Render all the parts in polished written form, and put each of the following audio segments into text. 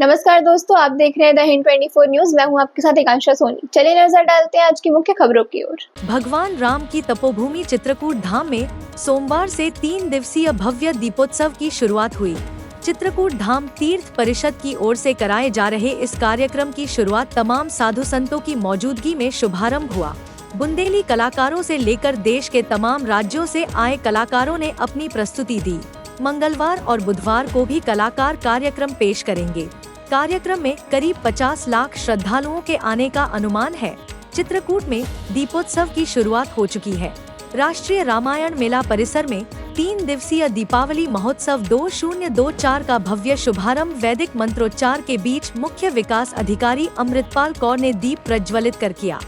नमस्कार दोस्तों, आप देख रहे हैं द हिंद 24 न्यूज। मैं हूं आपके साथ एकांशा सोनी। चलिए नजर डालते हैं आज की मुख्य खबरों की ओर। भगवान राम की तपोभूमि चित्रकूट धाम में सोमवार से 3 दिवसीय भव्य दीपोत्सव की शुरुआत हुई। चित्रकूट धाम तीर्थ परिषद की ओर से कराए जा रहे इस कार्यक्रम की शुरुआत तमाम साधु संतों की मौजूदगी में शुभारंभ हुआ। बुंदेली कलाकारों से लेकर देश के तमाम राज्यों से आए कलाकारों ने अपनी प्रस्तुति दी। मंगलवार और बुधवार को भी कलाकार कार्यक्रम पेश करेंगे। कार्यक्रम में करीब 50 लाख श्रद्धालुओं के आने का अनुमान है। चित्रकूट में दीपोत्सव की शुरुआत हो चुकी है। राष्ट्रीय रामायण मेला परिसर में 3 दिवसीय दीपावली महोत्सव 2024 का भव्य शुभारंभ वैदिक मंत्रोच्चार के बीच मुख्य विकास अधिकारी अमृतपाल कौर ने दीप प्रज्वलित कर किया।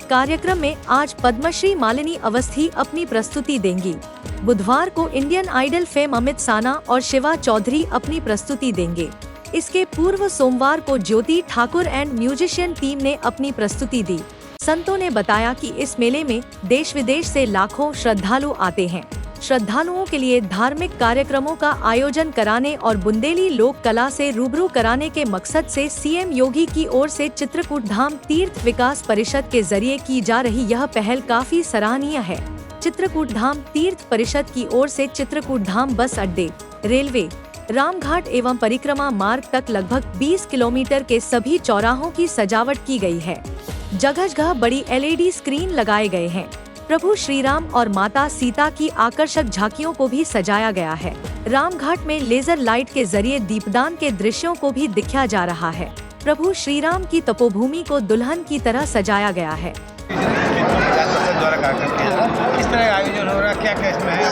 कार्यक्रम में आज पद्मश्री मालिनी अवस्थी अपनी प्रस्तुति देंगी। बुधवार को इंडियन आइडल फेम अमित साना और शिवा चौधरी अपनी प्रस्तुति देंगे। इसके पूर्व सोमवार को ज्योति ठाकुर एंड म्यूजिशियन टीम ने अपनी प्रस्तुति दी। संतों ने बताया कि इस मेले में देश विदेश से लाखों श्रद्धालु आते हैं। श्रद्धालुओं के लिए धार्मिक कार्यक्रमों का आयोजन कराने और बुंदेली लोक कला से रूबरू कराने के मकसद से सीएम योगी की ओर से चित्रकूट धाम तीर्थ विकास परिषद के जरिए की जा रही यह पहल काफी सराहनीय है। चित्रकूट धाम तीर्थ परिषद की ओर से चित्रकूट धाम बस अड्डे, रेलवे, रामघाट एवं परिक्रमा मार्ग तक लगभग 20 किलोमीटर के सभी चौराहों की सजावट की गई है। जगह जगह बड़ी LED स्क्रीन लगाए गए हैं। प्रभु श्री राम और माता सीता की आकर्षक झांकियों को भी सजाया गया है। रामघाट में लेजर लाइट के जरिए दीपदान के दृश्यों को भी दिखाया जा रहा है। प्रभु श्री राम की तपोभूमि को दुल्हन की तरह सजाया गया है। किस तरह आयोजन हो रहा है, क्या क्या इसमें है?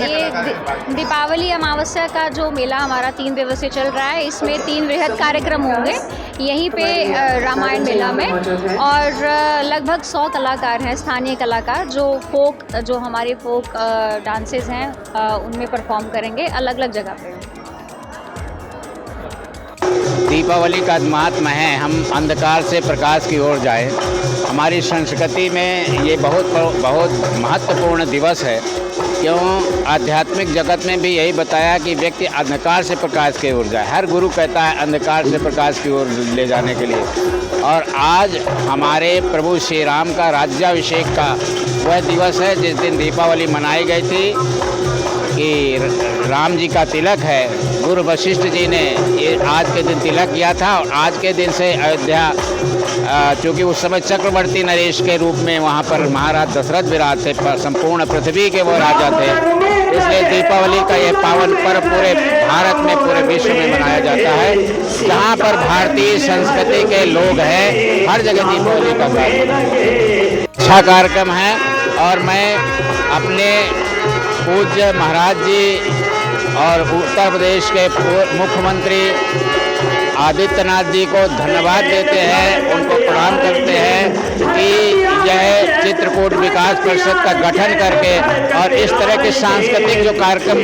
ये दीपावली अमावस्या का जो मेला हमारा 3 दिवसीय चल रहा है, इसमें 3 वृहद कार्यक्रम होंगे यहीं पे रामायण मेला में। और लगभग 100 कलाकार हैं, स्थानीय कलाकार जो हमारे फोक डांसेस हैं उनमें परफॉर्म करेंगे अलग अलग जगह पे। दीपावली का महात्मा है, हम अंधकार से प्रकाश की ओर जाएं। हमारी संस्कृति में ये बहुत महत्वपूर्ण दिवस है। क्यों? आध्यात्मिक जगत में भी यही बताया कि व्यक्ति अंधकार से प्रकाश की ओर जाए। हर गुरु कहता है अंधकार से प्रकाश की ओर ले जाने के लिए। और आज हमारे प्रभु श्री राम का राज्याभिषेक का वह दिवस है जिस दिन दीपावली मनाई गई थी कि राम जी का तिलक है। गुरु वशिष्ठ जी ने ये आज के दिन तिलक किया था और आज के दिन से अयोध्या, चूँकि उस समय चक्रवर्ती नरेश के रूप में वहाँ पर महाराज दशरथ विराज थे, संपूर्ण पृथ्वी के वो राजा थे। इसलिए दीपावली का ये पावन पर्व पूरे भारत में, पूरे विश्व में मनाया जाता है। जहाँ पर भारतीय संस्कृति के लोग हैं हर जगह दीपावली का अच्छा कार्यक्रम है। और मैं अपने पूज्य महाराज जी और उत्तर प्रदेश के मुख्यमंत्री आदित्यनाथ जी को धन्यवाद देते हैं, उनको प्रणाम करते हैं कि यह चित्रकूट विकास परिषद का गठन करके और इस तरह के सांस्कृतिक जो कार्यक्रम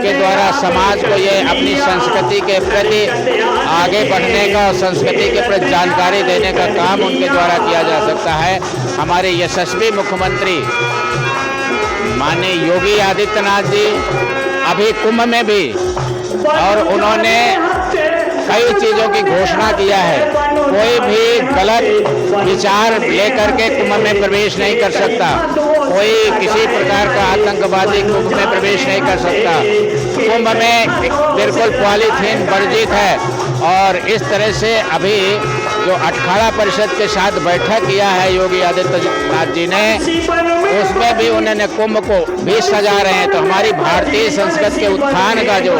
के द्वारा समाज को ये अपनी संस्कृति के प्रति आगे बढ़ने का और संस्कृति के प्रति जानकारी देने का काम उनके द्वारा किया जा सकता है। हमारे यशस्वी मुख्यमंत्री माननीय योगी आदित्यनाथ जी अभी कुंभ में भी, और उन्होंने कई चीज़ों की घोषणा किया है। कोई भी गलत विचार लेकर के कुंभ में प्रवेश नहीं कर सकता। कोई किसी प्रकार का आतंकवादी कुंभ में प्रवेश नहीं कर सकता। कुंभ में बिल्कुल पॉलीथीन वर्जित है। और इस तरह से अभी जो अखाड़ा परिषद के साथ बैठक किया है योगी आदित्यनाथ जी ने, उसमें भी उन्होंने कुंभ को भी सजा रहे हैं। तो हमारी भारतीय संस्कृति के उत्थान का जो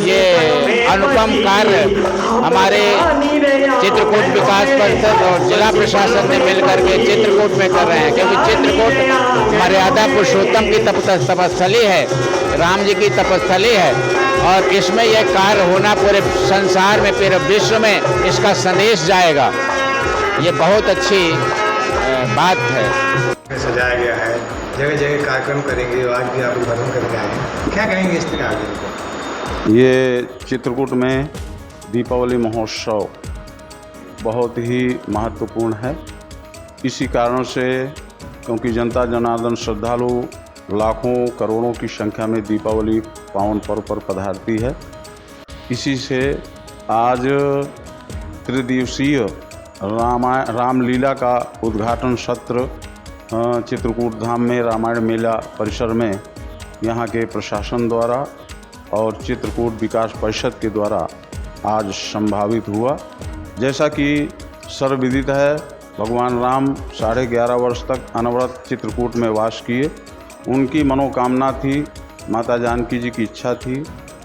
ये अनुपम कार्य हमारे चित्रकूट विकास परिषद और जिला प्रशासन ने मिलकर के चित्रकूट में कर रहे हैं। क्योंकि चित्रकूट मर्यादा पुरुषोत्तम की तपस्थली है, राम जी की तपस्थली है। और इसमें यह कार्य होना पूरे संसार में, पूरे विश्व में इसका संदेश जाएगा। ये बहुत अच्छी बात है। सजाया गया है, जगह जगह कार्यक्रम करेंगे। आज भी आप उद्घाटन करके आए हैं, क्या कहेंगे इस तरह आगे? ये चित्रकूट में दीपावली महोत्सव बहुत ही महत्वपूर्ण है। इसी कारण से, क्योंकि जनता जनार्दन श्रद्धालु लाखों करोड़ों की संख्या में दीपावली पावन पर्व पर पधारती है, इसी से आज त्रिदिवसीय रामलीला का उद्घाटन सत्र चित्रकूट धाम में रामायण मेला परिसर में यहाँ के प्रशासन द्वारा और चित्रकूट विकास परिषद के द्वारा आज संभावित हुआ। जैसा कि सर्वविदित है, भगवान राम 11.5 वर्ष तक अनवरत चित्रकूट में वास किए। उनकी मनोकामना थी, माता जानकी जी की इच्छा थी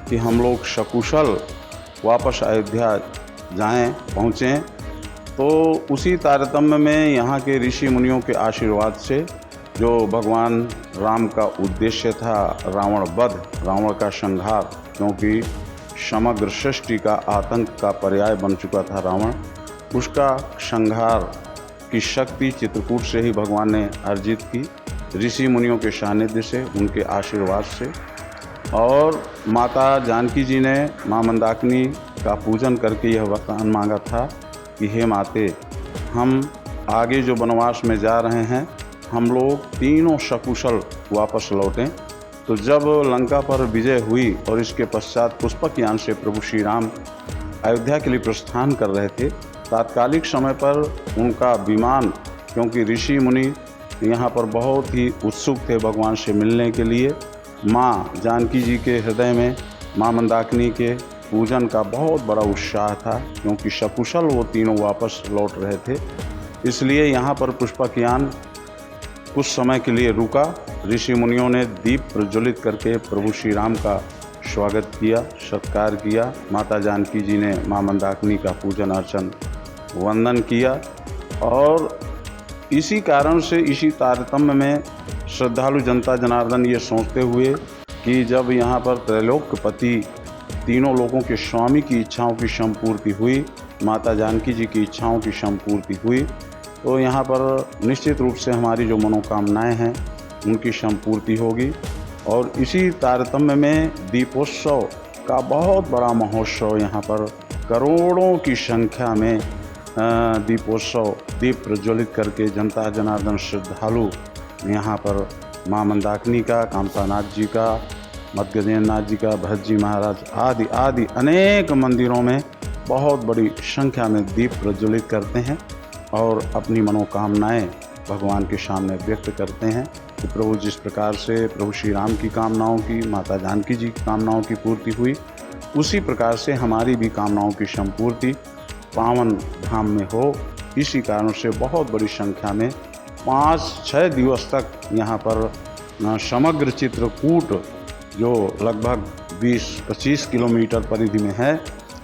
कि हम लोग सकुशल वापस अयोध्या जाएं, पहुँचें। तो उसी तारतम्य में यहाँ के ऋषि मुनियों के आशीर्वाद से जो भगवान राम का उद्देश्य था, रावण वध, रावण का संहार, क्योंकि समग्र सृष्टि का आतंक का पर्याय बन चुका था रावण, उसका संहार की शक्ति चित्रकूट से ही भगवान ने अर्जित की, ऋषि मुनियों के सानिध्य से, उनके आशीर्वाद से। और माता जानकी जी ने मां मंदाकिनी का पूजन करके यह वरदान मांगा था कि हे माते, हम आगे जो वनवास में जा रहे हैं, हम लोग तीनों सकुशल वापस लौटें। तो जब लंका पर विजय हुई और इसके पश्चात पुष्पक यान से प्रभु श्री राम अयोध्या के लिए प्रस्थान कर रहे थे, तात्कालिक समय पर उनका विमान, क्योंकि ऋषि मुनि यहाँ पर बहुत ही उत्सुक थे भगवान से मिलने के लिए, माँ जानकी जी के हृदय में माँ मंदाकिनी के पूजन का बहुत बड़ा उत्साह था, क्योंकि सकुशल वो तीनों वापस लौट रहे थे। इसलिए यहाँ पर पुष्पक यान कुछ समय के लिए रुका। ऋषि मुनियों ने दीप प्रज्वलित करके प्रभु श्री राम का स्वागत किया, सत्कार किया। माता जानकी जी ने माँ मंदाकिनी का पूजन अर्चन वंदन किया। और इसी कारण से, इसी तारतम्य में श्रद्धालु जनता जनार्दन ये सोचते हुए कि जब यहाँ पर त्रैलोक्यपति तीनों लोगों के स्वामी की इच्छाओं की संपूर्ति हुई, माता जानकी जी की इच्छाओं की संपूर्ति हुई, तो यहाँ पर निश्चित रूप से हमारी जो मनोकामनाएं हैं उनकी संपूर्ति होगी। और इसी तारतम्य में दीपोत्सव का बहुत बड़ा महोत्सव, यहाँ पर करोड़ों की संख्या में दीपोत्सव, दीप प्रज्वलित करके जनता जनार्दन श्रद्धालु यहाँ पर माँ मंदाकिनी का, कामतानाथ जी का, मदगजेंद्र नाथ जी का, भरत जी महाराज आदि आदि अनेक मंदिरों में बहुत बड़ी संख्या में दीप प्रज्वलित करते हैं और अपनी मनोकामनाएं भगवान के सामने व्यक्त करते हैं कि प्रभु जिस प्रकार से प्रभु श्री राम की कामनाओं की, माता जानकी जी की कामनाओं की पूर्ति हुई, उसी प्रकार से हमारी भी कामनाओं की संपूर्ति पावन धाम में हो। इसी कारण से बहुत बड़ी संख्या में 5-6 दिवस तक यहाँ पर समग्र चित्रकूट, जो लगभग 20-25 किलोमीटर परिधि में है,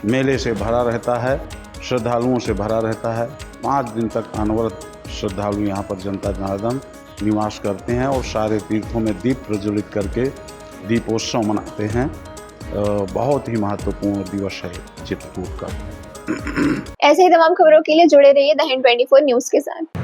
मेले से भरा रहता है, श्रद्धालुओं से भरा रहता है। 5 दिन तक अनवरत श्रद्धालु यहाँ पर जनता जनार्दन निवास करते हैं और सारे तीर्थों में दीप प्रज्वलित करके दीपोत्सव मनाते हैं। बहुत ही महत्वपूर्ण दिवस है चित्रकूट का। ऐसे ही तमाम खबरों के लिए जुड़े रहिए द हिंद 24 न्यूज़ के साथ।